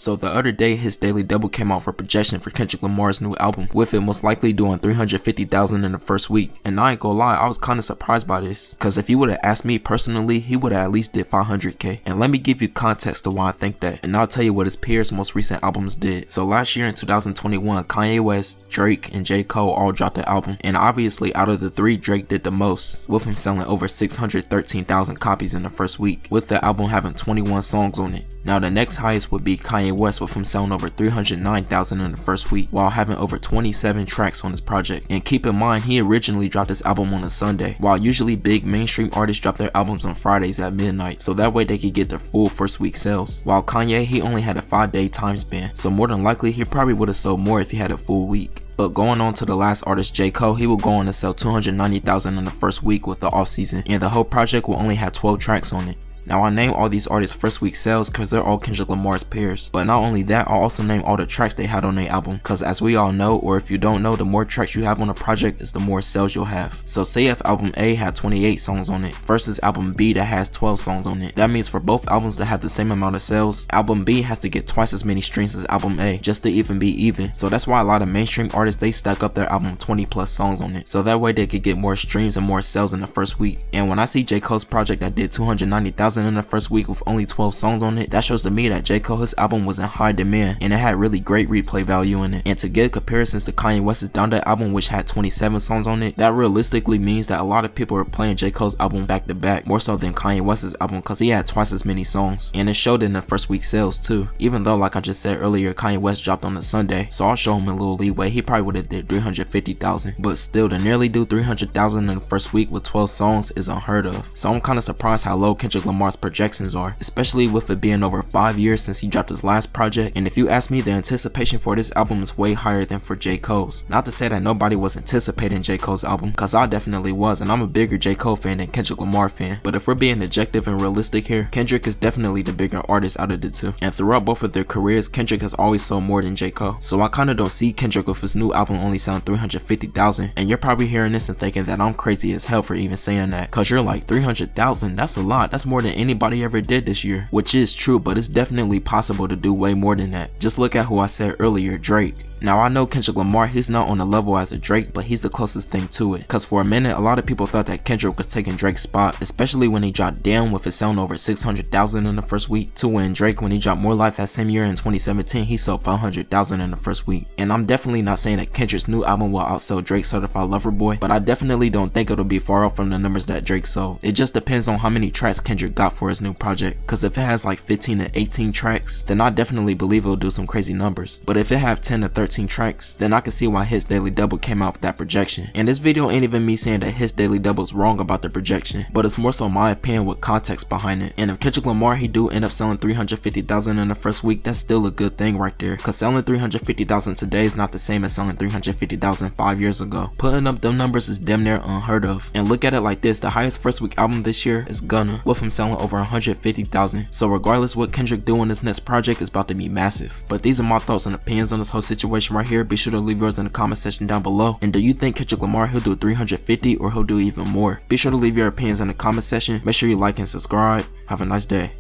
So the other day, his daily double came out for projection for Kendrick Lamar's new album, with it most likely doing 350,000 in the first week. And I ain't gonna lie, I was kinda surprised by this, cause if you would've asked me personally, he would've at least did 500k. And let me give you context to why I think that, and I'll tell you what his peers' most recent albums did. So last year in 2021, Kanye West, Drake, and J. Cole all dropped the album, and obviously out of the three, Drake did the most, with him selling over 613,000 copies in the first week, with the album having 21 songs on it. Now the next highest would be Kanye West, with him selling over 309,000 in the first week, while having over 27 tracks on his project. And keep in mind, he originally dropped his album on a Sunday, while usually big mainstream artists drop their albums on Fridays at midnight, so that way they could get their full first week sales. While Kanye, he only had a 5-day time span, so more than likely he probably would have sold more if he had a full week. But going on to the last artist, J. Cole, he will go on to sell 290,000 in the first week with the off season, and the whole project will only have 12 tracks on it. Now I name all these artists' first week sales cause they're all Kendrick Lamar's peers, but not only that, I'll also name all the tracks they had on their album, cause as we all know, or if you don't know, the more tracks you have on a project is the more sales you'll have. So say if album A had 28 songs on it versus album B that has 12 songs on it, that means for both albums to have the same amount of sales, album B has to get twice as many streams as album A just to even be even. So that's why a lot of mainstream artists, they stack up their album 20 plus songs on it, so that way they could get more streams and more sales in the first week. And when I see J. Cole's project that did 290,000 in the first week with only 12 songs on it, that shows to me that J. Cole, his album was in high demand and it had really great replay value in it. And to get comparisons to Kanye West's Donda album, which had 27 songs on it, that realistically means that a lot of people are playing J. Cole's album back to back, more so than Kanye West's album, cause he had twice as many songs. And it showed in the first week sales too, even though like I just said earlier, Kanye West dropped on a Sunday, so I'll show him a little leeway, he probably would have did 350,000, but still to nearly do 300,000 in the first week with 12 songs is unheard of. So I'm kinda surprised how low Kendrick Lamar's projections are, especially with it being over 5 years since he dropped his last project. And if you ask me, the anticipation for this album is way higher than for J. Cole's. Not to say that nobody was anticipating J. Cole's album, cause I definitely was, and I'm a bigger J. Cole fan than Kendrick Lamar fan, but if we're being objective and realistic here, Kendrick is definitely the bigger artist out of the two, and throughout both of their careers, Kendrick has always sold more than J. Cole. So I kinda don't see Kendrick with his new album only selling 350,000, and you're probably hearing this and thinking that I'm crazy as hell for even saying that, cause you're like, 300,000, that's a lot, that's more than anybody ever did this year, which is true, but it's definitely possible to do way more than that. Just look at who I said earlier, Drake. Now I know Kendrick Lamar, he's not on the level as a Drake, but he's the closest thing to it. Cause for a minute, a lot of people thought that Kendrick was taking Drake's spot, especially when he dropped Down with it selling over 600,000 in the first week, to when Drake, when he dropped More Life that same year in 2017, he sold 500,000 in the first week. And I'm definitely not saying that Kendrick's new album will outsell Drake's Certified Lover Boy, but I definitely don't think it'll be far off from the numbers that Drake sold. It just depends on how many tracks Kendrick got for his new project, cause if it has like 15 to 18 tracks, then I definitely believe it'll do some crazy numbers. But if it have 10 to 13 tracks, then I can see why his daily double came out with that projection. And this video ain't even me saying that his daily double is wrong about the projection, but it's more so my opinion with context behind it. And if Kendrick Lamar, he do end up selling 350,000 in the first week, that's still a good thing right there, cause selling 350,000 today is not the same as selling 350,000 5 years ago. Putting up them numbers is damn near unheard of. And look at it like this, the highest first week album this year is Gunna, with him selling over 150,000. So regardless what Kendrick do in this next project is about to be massive. But these are my thoughts and opinions on this whole situation right here. Be sure to leave yours in the comment section down below. And do you think Kendrick Lamar, he'll do 350 or he'll do even more? Be sure to leave your opinions in the comment section. Make sure you like and subscribe. Have a nice day.